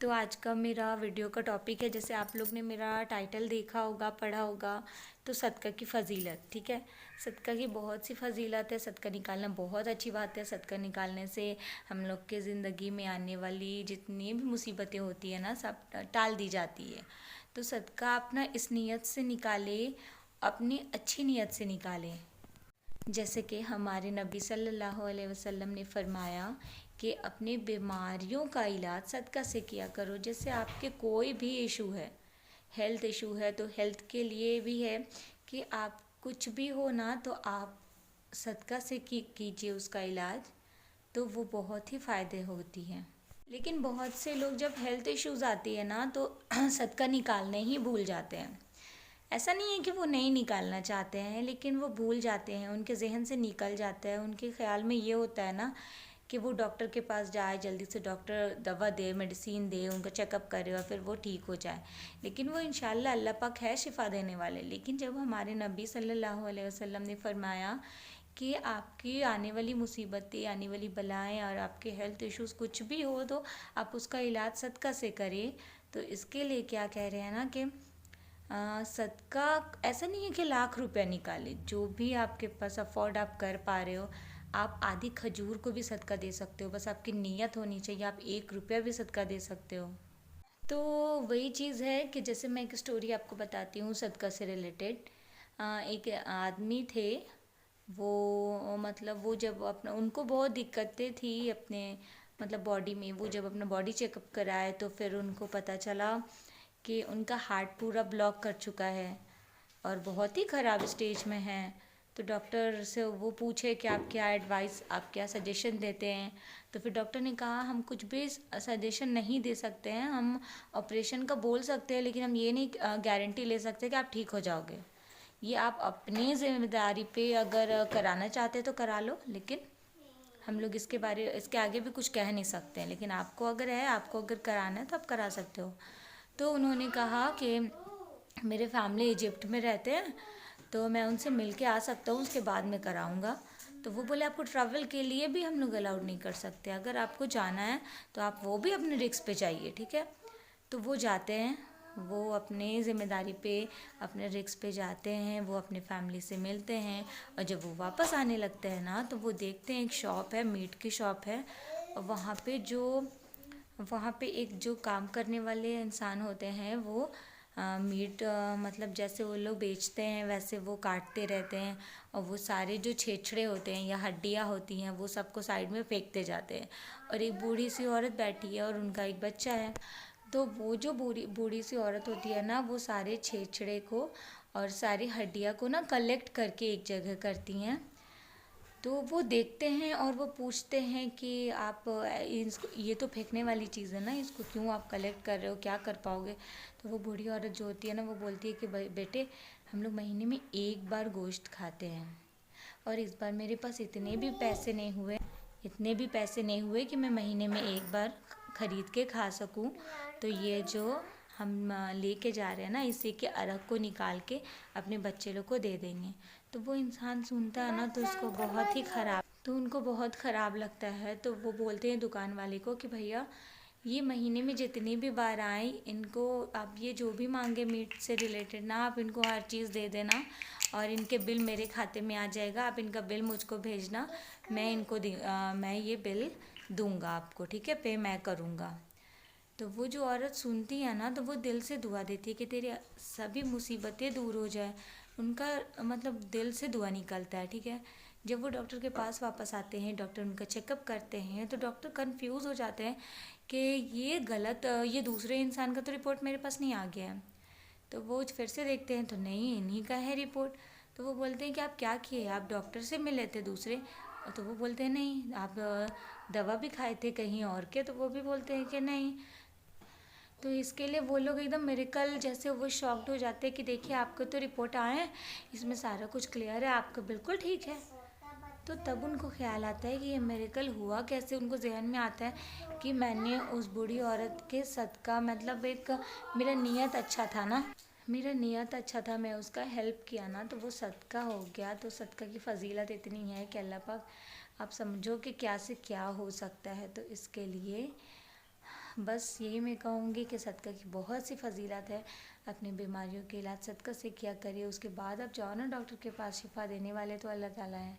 तो आज का मेरा वीडियो का टॉपिक है, जैसे आप लोग ने मेरा टाइटल देखा होगा, पढ़ा होगा, तो सदका की फ़जीलत। ठीक है, सदका की बहुत सी फ़जीलत है। सदका निकालना बहुत अच्छी बात है। सदका निकालने से हम लोग के ज़िंदगी में आने वाली जितनी भी मुसीबतें होती है ना, सब टाल दी जाती है। तो सदका अपना इस नीयत से निकाले, अपनी अच्छी नीयत से निकालें। जैसे कि हमारे नबी सल्लल्लाहु अलैहि वसल्लम ने फरमाया कि अपने बीमारियों का इलाज सदका से किया करो। जैसे आपके कोई भी इशू है, हेल्थ इशू है, तो हेल्थ के लिए भी है कि आप कुछ भी हो ना, तो आप सदका से कीजिए उसका इलाज, तो वो बहुत ही फ़ायदे होती हैं। लेकिन बहुत से लोग जब हेल्थ इश्यूज़ आती है ना, तो सदका निकालने ही भूल जाते हैं। ऐसा नहीं है कि वो नहीं निकालना चाहते हैं, लेकिन वो भूल जाते हैं, उनके जहन से निकल जाता है। उनके ख़्याल में ये होता है ना कि वो डॉक्टर के पास जाए, जल्दी से डॉक्टर दवा दे, मेडिसिन दे, उनका चेकअप करे और फिर वो ठीक हो जाए। लेकिन वो इंशाल्लाह अल्लाह पाक है शिफ़ा देने वाले। लेकिन जब हमारे नबी सल्लल्लाहु अलैहि वसल्लम ने फरमाया कि आपकी आने वाली मुसीबतें, आने वाली बलाएं और आपके हेल्थ इश्यूज़ कुछ भी हो, तो आप उसका इलाज सदका से करें। तो इसके लिए क्या कह रहे हैं ना कि सदका ऐसा नहीं है कि लाख रुपया निकाले, जो भी आपके पास अफोर्ड आप कर पा रहे हो। आप आधी खजूर को भी सदका दे सकते हो, बस आपकी नीयत होनी चाहिए। आप 1 रुपया भी सदका दे सकते हो। तो वही चीज़ है कि जैसे मैं एक स्टोरी आपको बताती हूँ सदका से रिलेटेड। एक आदमी थे, वो मतलब वो जब अपना उनको बहुत दिक्कतें थी अपने मतलब बॉडी में। वो जब अपना बॉडी चेकअप कराए, तो फिर उनको पता चला कि उनका हार्ट पूरा ब्लॉक कर चुका है और बहुत ही ख़राब स्टेज में है। तो डॉक्टर से वो पूछे कि आप क्या एडवाइस, आप क्या सजेशन देते हैं। तो फिर डॉक्टर ने कहा हम कुछ भी सजेशन नहीं दे सकते हैं, हम ऑपरेशन का बोल सकते हैं, लेकिन हम ये नहीं गारंटी ले सकते कि आप ठीक हो जाओगे। ये आप अपनी ज़िम्मेदारी पे अगर कराना चाहते तो करा लो, लेकिन हम लोग इसके आगे भी कुछ कह नहीं सकते हैं। लेकिन आपको अगर है, आपको अगर कराना है तो आप करा सकते हो। तो उन्होंने कहा कि मेरे फैमिली इजिप्ट में रहते हैं, तो मैं उनसे मिल के आ सकता हूँ, उसके बाद में कराऊँगा। तो वो बोले आपको ट्रैवल के लिए भी हम लोग अलाउड नहीं कर सकते, अगर आपको जाना है तो आप वो भी अपने रिस्क पे जाइए। ठीक है, तो वो जाते हैं, वो अपने ज़िम्मेदारी पे अपने रिस्क पे जाते हैं, वो अपने फैमिली से मिलते हैं। और जब वो वापस आने लगते हैं ना, तो वो देखते हैं एक शॉप है, मीट की शॉप है। और वहाँ पे एक जो काम करने वाले इंसान होते हैं, वो मीट मतलब जैसे वो लोग बेचते हैं वैसे वो काटते रहते हैं। और वो सारे जो छेछड़े होते हैं या हड्डियाँ होती हैं, वो सबको साइड में फेंकते जाते हैं। और एक बूढ़ी सी औरत बैठी है और उनका एक बच्चा है। तो वो जो बूढ़ी बूढ़ी सी औरत होती है ना, वो सारे छेछड़े को और सारी हड्डियाँ को ना कलेक्ट करके एक जगह करती हैं। तो वो देखते हैं और वो पूछते हैं कि आप इसको, ये तो फेंकने वाली चीज़ है ना, इसको क्यों आप कलेक्ट कर रहे हो, क्या कर पाओगे। तो वो बूढ़ी औरत जो होती है ना, वो बोलती है कि बेटे, हम लोग महीने में एक बार गोश्त खाते हैं, और इस बार मेरे पास इतने भी पैसे नहीं हुए कि मैं महीने में एक बार ख़रीद के खा सकूं। तो ये जो हम लेके जा रहे हैं ना, इसी के अरग को निकाल के अपने बच्चे लोग को दे देंगे। तो वो इंसान सुनता है ना, तो उनको बहुत ख़राब लगता है। तो वो बोलते हैं दुकान वाले को कि भैया, ये महीने में जितनी भी बार आए, इनको आप ये जो भी मांगे मीट से रिलेटेड ना, आप इनको हर चीज़ दे देना और इनके बिल मेरे खाते में आ जाएगा। आप इनका बिल मुझको भेजना, मैं ये बिल दूंगा आपको, ठीक है, पे मैं करूँगा। तो वो जो औरत सुनती है ना, तो वो दिल से दुआ देती है कि तेरी सभी मुसीबतें दूर हो जाए। उनका मतलब दिल से दुआ निकलता है। ठीक है, जब वो डॉक्टर के पास वापस आते हैं, डॉक्टर उनका चेकअप करते हैं, तो डॉक्टर कंफ्यूज हो जाते हैं कि ये दूसरे इंसान का तो रिपोर्ट मेरे पास नहीं आ गया है। तो वो फिर से देखते हैं, तो नहीं, इन्हीं का है रिपोर्ट। तो वो बोलते हैं कि आप क्या किए, आप डॉक्टर से मिले थे दूसरे। तो वो बोलते हैं नहीं, आप दवा भी खाए थे कहीं और के। तो वो भी बोलते हैं कि नहीं। तो इसके लिए वो लोग एकदम मिरेकल जैसे वो शॉक्ड हो जाते हैं कि देखिए, आपको तो रिपोर्ट आए हैं, इसमें सारा कुछ क्लियर है, आपका बिल्कुल ठीक है। तो तब उनको ख्याल आता है कि ये मिरेकल हुआ कैसे। उनको जहन में आता है कि मैंने उस बूढ़ी औरत के सदका, मतलब एक मेरा नियत अच्छा था, मैं उसका हेल्प किया ना, तो वो सदका हो गया। तो सदका की फ़जीलत इतनी है कि अल्लाह पाक, आप समझो कि क्या से क्या हो सकता है। तो इसके लिए बस यही मैं कहूँगी कि सदका की बहुत सी फजीलत है। अपनी बीमारियों के इलाज सदका से किया करिए। उसके बाद आप जाओ ना डॉक्टर के पास, शिफा देने वाले तो अल्लाह ताला है।